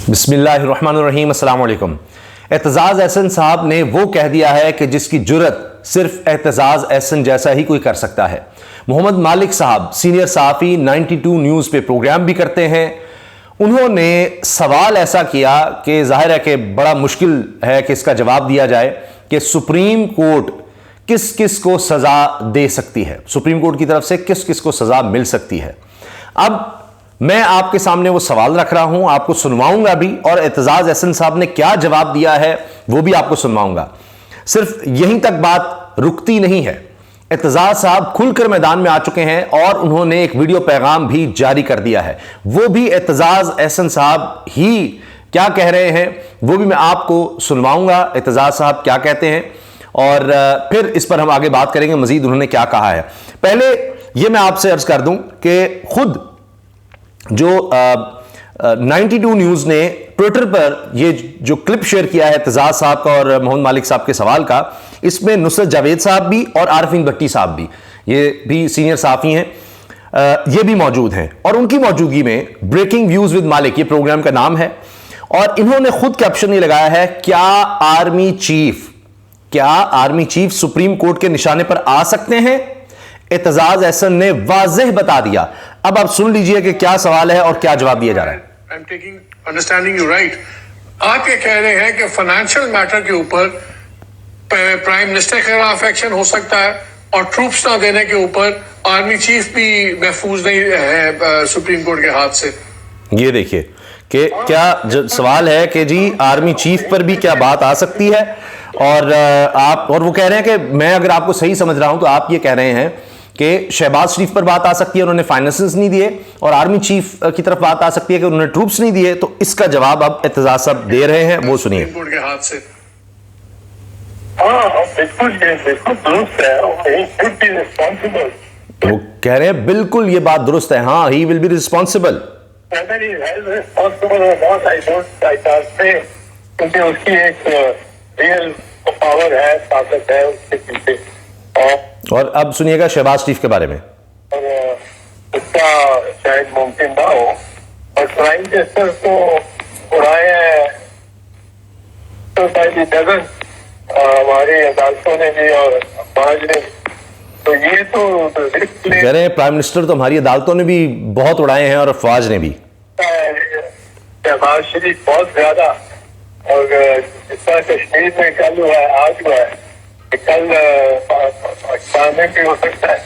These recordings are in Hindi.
बिस्मिल्लाहिर्रहमानिर्रहीम, अस्सलाम वालेकुम। एतजाज़ एहसन साहब ने वो कह दिया है कि जिसकी जुर्रत सिर्फ एतजाज़ एहसन जैसा ही कोई कर सकता है। मोहम्मद मालिक साहब सीनियर सहाफ़ी 92 न्यूज़ पे प्रोग्राम भी करते हैं। उन्होंने सवाल ऐसा किया कि जाहिर है कि बड़ा मुश्किल है कि इसका जवाब दिया जाए कि सुप्रीम कोर्ट किस किस को सज़ा दे सकती है, सुप्रीम कोर्ट की तरफ से किस किस को सज़ा मिल सकती है। अब मैं आपके सामने वो सवाल रख रहा हूं, आपको सुनवाऊंगा भी, और एतजाज़ एहसन साहब ने क्या जवाब दिया है वो भी आपको सुनवाऊंगा। सिर्फ यहीं तक बात रुकती नहीं है। एतजाज़ साहब खुलकर मैदान में आ चुके हैं और उन्होंने एक वीडियो पैगाम भी जारी कर दिया है। वो भी एतजाज़ एहसन साहब ही क्या कह रहे हैं वो भी मैं आपको सुनवाऊंगा। एतजाज़ साहब क्या कहते हैं और फिर इस पर हम आगे बात करेंगे मजीद उन्होंने क्या कहा है। पहले यह मैं आपसे अर्ज कर दूं कि खुद जो 92 न्यूज़ ने ट्विटर पर ये जो क्लिप शेयर किया है एतजाज़ साहब का और मोहम्मद मालिक साहब के सवाल का, इसमें नुसरत जावेद साहब भी और आरफीन भट्टी साहब भी, ये भी सीनियर सहाफ़ी हैं, ये भी मौजूद हैं। और उनकी मौजूदगी में ब्रेकिंग व्यूज़ विद मालिक ये प्रोग्राम का नाम है। और इन्होंने खुद कैप्शन ये लगाया है, क्या आर्मी चीफ सुप्रीम कोर्ट के निशाने पर आ सकते हैं? एतजाज़ एहसन ने वाज़ेह बता दिया। अब आप सुन लीजिए कि क्या सवाल है और क्या जवाब दिया जा रहा है। I am taking understanding you right. आप ये कह रहे हैं कि फाइनेंशियल मैटर के ऊपर प्राइम मिनिस्टर के खिलाफ एक्शन हो सकता है और ट्रूप्स ना देने के ऊपर आर्मी चीफ भी महफूज नहीं है सुप्रीम कोर्ट के हाथ से। ये देखिए कि क्या सवाल है कि जी आर्मी चीफ पर भी क्या बात आ सकती है। और वो कह रहे हैं कि मैं अगर आपको सही समझ रहा हूं तो आप ये कह रहे हैं कि शहबाज शरीफ पर बात आ सकती है, उन्होंने फाइनेंसेस नहीं दिए, और आर्मी चीफ की तरफ बात आ सकती है कि उन्होंने ट्रूप्स नहीं दिए। तो इसका जवाब अब एतजाज़ साहब दे रहे हैं, वो सुनिए। के हाथ से वो कह रहे हैं बिल्कुल ये बात दुरुस्त है, हाँ, ही विल बी रिस्पॉन्सिबल। क्योंकि उसकी एक रियल पावर है, ताकत है उसके पीछे। और अब सुनिएगा शहबाज शरीफ के बारे में। और उसका शायद मुमकिन ना हो, और प्राइम मिनिस्टर को उड़ाए हैं तो शायद हमारी अदालतों ने भी और समाज ने, तो ये तो कह रहे हैं प्राइम मिनिस्टर तो हमारी अदालतों ने भी बहुत उड़ाए हैं और अफवाज ने भी। शहबाज शरीफ बहुत ज्यादा, और जितना कश्मीर में कल हुआ है आज हुआ है, कल पाकिस्तान में भी हो सकता है।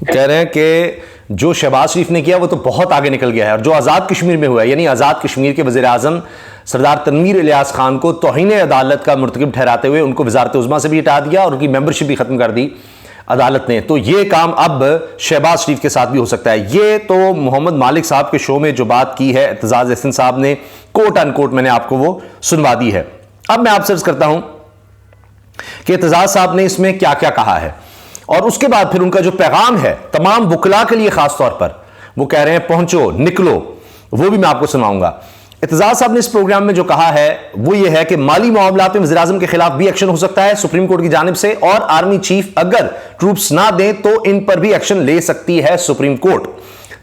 कह रहे हैं कि जो शहबाज शरीफ ने किया वो तो बहुत आगे निकल गया है, और जो आज़ाद कश्मीर में हुआ है, यानी आज़ाद कश्मीर के वज़ीर आज़म सरदार तनवीर इलियास खान को तौहीन अदालत का मुर्तकिब ठहराते हुए उनको वज़ारत उज़्मा से भी हटा दिया और उनकी मेंबरशिप भी ख़त्म कर दी अदालत ने। तो ये काम अब शहबाज शरीफ के साथ भी हो सकता है। ये तो मोहम्मद मालिक साहब के शो में जो बात की है एतजाज़ एहसन साहब ने, कोट अनकोट मैंने आपको वो सुनवा दी है। अब मैं आपसे अर्ज करता हूं कि एतजाज़ साहब ने इसमें क्या क्या कहा है, और उसके बाद फिर उनका जो पैगाम है तमाम वुकला के लिए खास तौर पर, वो कह रहे हैं पहुंचो निकलो, वो भी मैं आपको सुनाऊंगा। एतजाज़ साहब ने इस प्रोग्राम में जो कहा है वो ये है कि माली मामलात में वज़ीर आज़म के खिलाफ भी एक्शन हो सकता है सुप्रीम कोर्ट की जानिब से, और आर्मी चीफ अगर ट्रूप्स ना दें तो इन पर भी एक्शन ले सकती है सुप्रीम कोर्ट।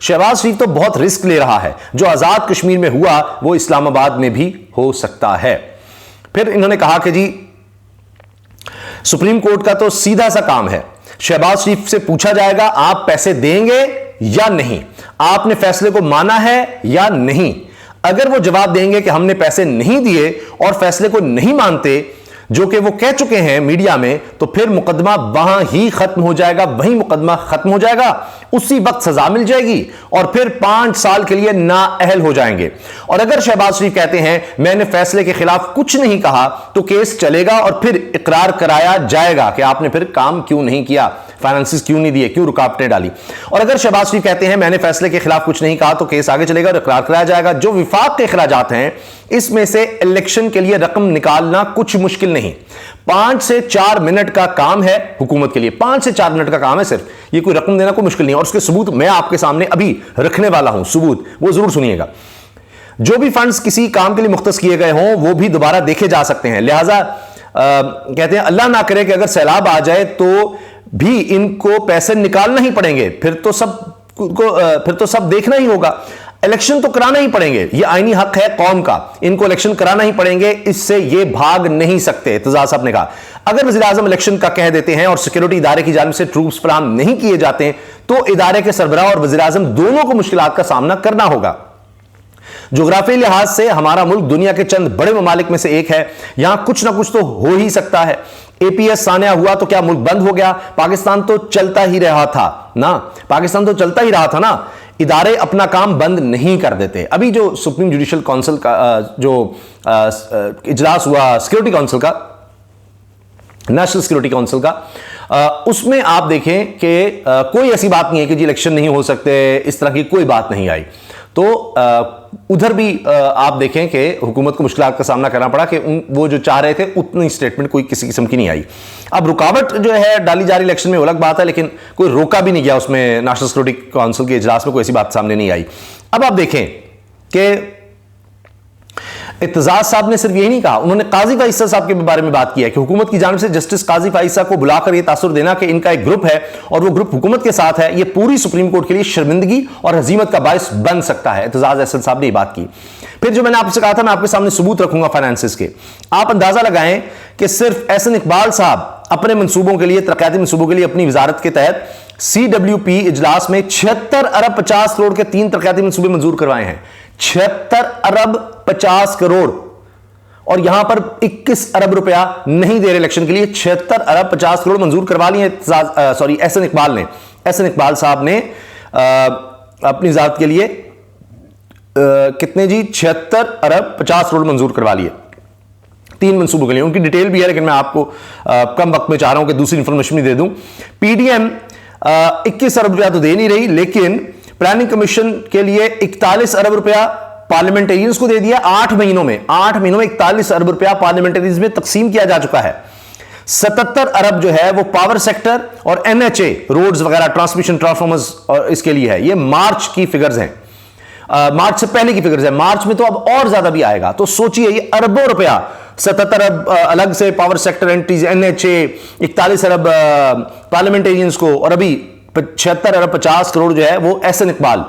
शहबाज शरीफ तो बहुत रिस्क ले रहा है, जो आज़ाद कश्मीर में हुआ वो इस्लामाबाद में भी हो सकता है। फिर इन्होंने कहा कि जी सुप्रीम कोर्ट का तो सीधा सा काम है, शहबाज शरीफ से पूछा जाएगा आप पैसे देंगे या नहीं, आपने फैसले को माना है या नहीं। अगर वो जवाब देंगे कि हमने पैसे नहीं दिए और फैसले को नहीं मानते, जो कि वो कह चुके हैं मीडिया में, तो फिर मुकदमा वहां ही खत्म हो जाएगा, वहीं मुकदमा खत्म हो जाएगा, उसी वक्त सजा मिल जाएगी और फिर 5 साल के लिए नाअहल हो जाएंगे। और अगर शहबाज शरीफ कहते हैं मैंने फैसले के खिलाफ कुछ नहीं कहा, तो केस चलेगा और फिर इकरार कराया जाएगा कि आपने फिर काम क्यों नहीं किया, फाइनेंसेस क्यों नहीं दिए, क्यों रुकावटें डाली। और अगर शहबाज शरीफ कहते हैं मैंने फैसले के खिलाफ कुछ नहीं कहा, तो केस आगे चलेगा और इकरार कराया जाएगा। जो विफाक के अखराजात हैं इसमें से इलेक्शन के लिए रकम निकालना कुछ मुश्किल नहीं, 5 से 4 मिनट का काम है हुकूमत के लिए, 5 से 4 मिनट का काम है सिर्फ, ये कोई रकम देना कोई मुश्किल नहीं। और उसके सबूत मैं आपके सामने अभी रखने वाला हूं, सबूत वो जरूर सुनिएगा। जो भी फंड्स किसी काम के लिए मुख्तस किए गए हों वो भी दोबारा देखे जा सकते हैं। लिहाजा कहते हैं अल्लाह ना करे कि अगर सैलाब आ जाए तो भी इनको पैसे निकालना ही पड़ेंगे, फिर तो सब देखना ही होगा। इलेक्शन तो कराना ही पड़ेंगे, ये आईनी हक है कौम का, इनको इलेक्शन कराना ही पड़ेंगे, इससे ये भाग नहीं सकते। इत्तेजाज साहब ने कहा अगर वज़ीर आज़म इलेक्शन का कह देते हैं और सिक्योरिटी इदारे की जानिब से ट्रूप्स फराहम नहीं किए जाते हैं तो इदारे के सरबराह और वज़ीर आज़म दोनों को मुश्किलात का सामना करना होगा। जोग्राफी लिहाज से हमारा मुल्क दुनिया के चंद बड़े ममालिक में से एक है, यहां कुछ ना कुछ तो हो ही सकता है। APS सानिया हुआ तो क्या मुल्क बंद हो गया? पाकिस्तान तो चलता ही रहा था ना, पाकिस्तान तो चलता ही रहा था ना, इदारे अपना काम बंद नहीं कर देते। अभी जो सुप्रीम जुडिशल काउंसिल का जो इजलास हुआ सिक्योरिटी काउंसिल का, नेशनल सिक्योरिटी काउंसिल का, उसमें आप देखें कि कोई ऐसी बात नहीं है कि जी इलेक्शन नहीं हो सकते, इस तरह की कोई बात नहीं आई। तो उधर भी आप देखें कि हुकूमत को मुश्किलात का सामना करना पड़ा कि वो जो चाह रहे थे उतनी स्टेटमेंट कोई किसी किस्म की नहीं आई। अब रुकावट जो है डाली जा रही इलेक्शन में वो अलग बात है, लेकिन कोई रोका भी नहीं गया उसमें, नेशनल सिक्योरिटी काउंसिल के इजलास में कोई ऐसी बात सामने नहीं आई। अब आप देखें कि इत्तेजाज साहब ने सिर्फ यही नहीं कहा, उन्होंने काजी फाइसा साहब के बारे में बात किया कि हुकूमत की जानिब से जस्टिस काजी फाइसा को बुलाकर यह तासुर देना कि इनका एक ग्रुप है और वो ग्रुप हुकूमत के साथ है, यह पूरी सुप्रीम कोर्ट के लिए शर्मिंदगी और हजीमत का बायस बन सकता है। इत्तेजाज अहसन साहब ने यह बात की। फिर जो मैंने आपसे कहा था, मैं आपके सामने सबूत रखूंगा फाइनेंसिस के, आप अंदाजा लगाएं कि सिर्फ एहसन इकबाल साहब अपने मंसूबों के लिए, तरक्याती मंसूबों के लिए अपनी वजारत के तहत CWP इजलास में 76 अरब 50 करोड़ के 3 तरक्याती मंसूबे मंजूर करवाए हैं। 76 अरब 50 करोड़, और यहां पर 21 अरब रुपया नहीं दे रहे इलेक्शन के लिए, 76 अरब 50 करोड़ मंजूर करवा लिए एहसन इकबाल ने, एहसन इकबाल साहब ने अपनी जात के लिए कितने जी 76 अरब 50 करोड़ मंजूर करवा लिए 3 मंसूबों के लिए। उनकी डिटेल भी है, लेकिन मैं आपको कम वक्त में चाह रहा हूं कि दूसरी इंफॉर्मेशन भी दे दूं। PDM 21 अरब रुपया तो दे नहीं रही, लेकिन प्लानिंग कमीशन के लिए 41 अरब रुपया पार्लियामेंटेरियंस को दे दिया। 8 महीनों में 41 अरब रुपया पार्लियामेंटेरियंस में तकसीम किया जा चुका है। 77 अरब जो है वो पावर सेक्टर और NHA रोड्स वगैरह, ट्रांसमिशन ट्रांसफॉर्मर्स और इसके लिए है। ये मार्च की फिगर्स हैं, मार्च से पहले की फिगर्स है, मार्च में तो अब और ज्यादा भी आएगा। तो सोचिए ये अरबों रुपया, 77 अरब अलग से पावर सेक्टर, NHA, 41 अरब पार्लियामेंटेरियंस को, और अभी 76 अरब 50 करोड़ जो है वो एहसन इकबाल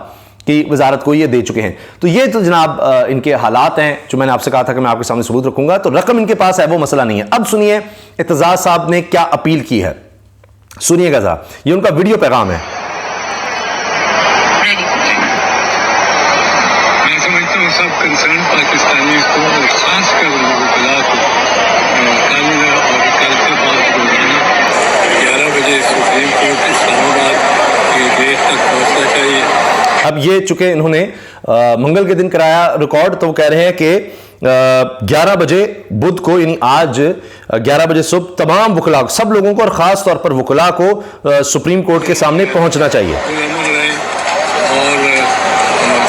की वजारत को ये दे चुके हैं। तो ये तो जनाब इनके हालात हैं जो मैंने आपसे कहा था कि मैं आपके सामने सबूत रखूंगा। तो रकम इनके पास है, वो मसला नहीं है। अब सुनिए इत्तेजाज साहब ने क्या अपील की है, सुनिएगा जरा, ये उनका वीडियो पैगाम है। मैं समझता हूँ सब कंसर्न पाकिस्तानी को और खासकर वकला को कल और कल के बाद रोजाना 11 बजे सुप्रीम कोर्ट इस्लामाबाद के गेट तक पहुंचना चाहिए। अब ये चूंकि इन्होंने मंगल के दिन कराया रिकॉर्ड, तो वो कह रहे हैं कि 11 बजे बुध को, यानी आज 11 बजे सुबह तमाम वकला, सब लोगों को और खास तौर पर वकला को सुप्रीम कोर्ट के सामने पहुंचना चाहिए। और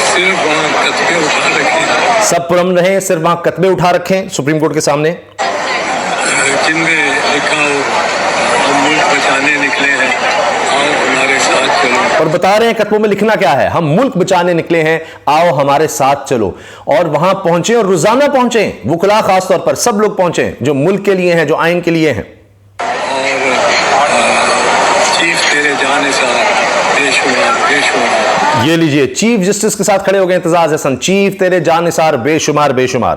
सिर्फ वहाँ कतबे उठा रखें, सब पुरअमन रहें, सिर्फ वहां कतबे उठा रखें सुप्रीम कोर्ट के सामने, जिनमें लिखा हो हम मुल्क बचाने निकले हैं, आओ हमारे साथ चलो। और बता रहे हैं कतबों में लिखना क्या है, हम मुल्क बचाने निकले हैं, आओ हमारे साथ चलो। और वहां पहुंचे और रोजाना पहुंचे, वकला खास तौर पर सब लोग पहुंचे जो मुल्क के लिए हैं, जो आइन के लिए हैं। और चीफ तेरे जाने से बेशुमार, ये लीजिए, चीफ जस्टिस के साथ खड़े हो गए इत्तेजाज अहसन, चीफ तेरे जानिसार बेशुमार बेशुमार।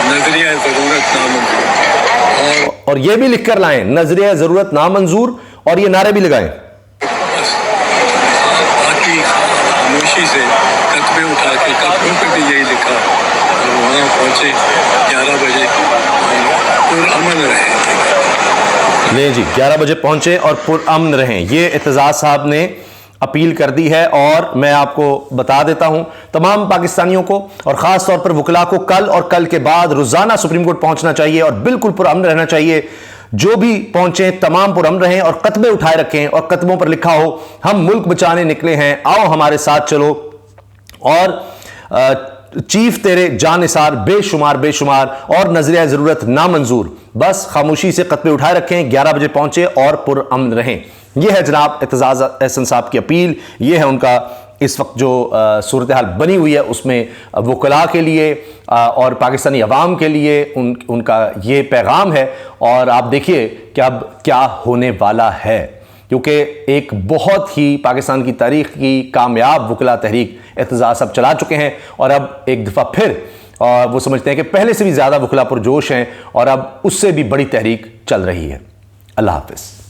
नजरिया जरूरत नामंजूर, और ये भी लिखकर लाएं, नजरिया जरूरत नामंजूर, और ये नारे भी लगाएं। बाकी खामोशी से कतबे उठा के, कतबों पे भी यही लिखा, और वहाँ पहुँचे 11 बजे और अमन रहे। ले जी, 11 बजे पहुंचे और पुरअमन रहें, ये इत्तेजाज साहब ने अपील कर दी है। और मैं आपको बता देता हूं तमाम पाकिस्तानियों को और खास तौर पर वकला को कल और कल के बाद रोजाना सुप्रीम कोर्ट पहुंचना चाहिए और बिल्कुल पुरअमन रहना चाहिए। जो भी पहुंचे तमाम पुरअमन रहें और कतबे उठाए रखें और कतबों पर लिखा हो हम मुल्क बचाने निकले हैं, आओ हमारे साथ चलो। और चीफ तेरे जानिसार बेशुमार बेशुमार और नजरिया जरूरत नामंजूर, बस खामोशी से कतबे उठाए रखें, 11 बजे पहुंचे और पुरअमन रहें। यह है जनाब इत्तेजाज अहसन साहब की अपील, यह है उनका इस वक्त जो सूरत हाल बनी हुई है उसमें वकला के लिए और पाकिस्तानी अवाम के लिए उनका ये पैगाम है। और आप देखिए कि अब क्या होने वाला है, क्योंकि एक बहुत ही पाकिस्तान की तारीख की कामयाब वकला तहरीक एहतजाज अब चला चुके हैं और अब एक दफ़ा फिर वो समझते हैं कि पहले से भी ज़्यादा वकला पुरजोश हैं और अब उससे भी बड़ी तहरीक चल रही है। अल्लाह हाफ़िज़।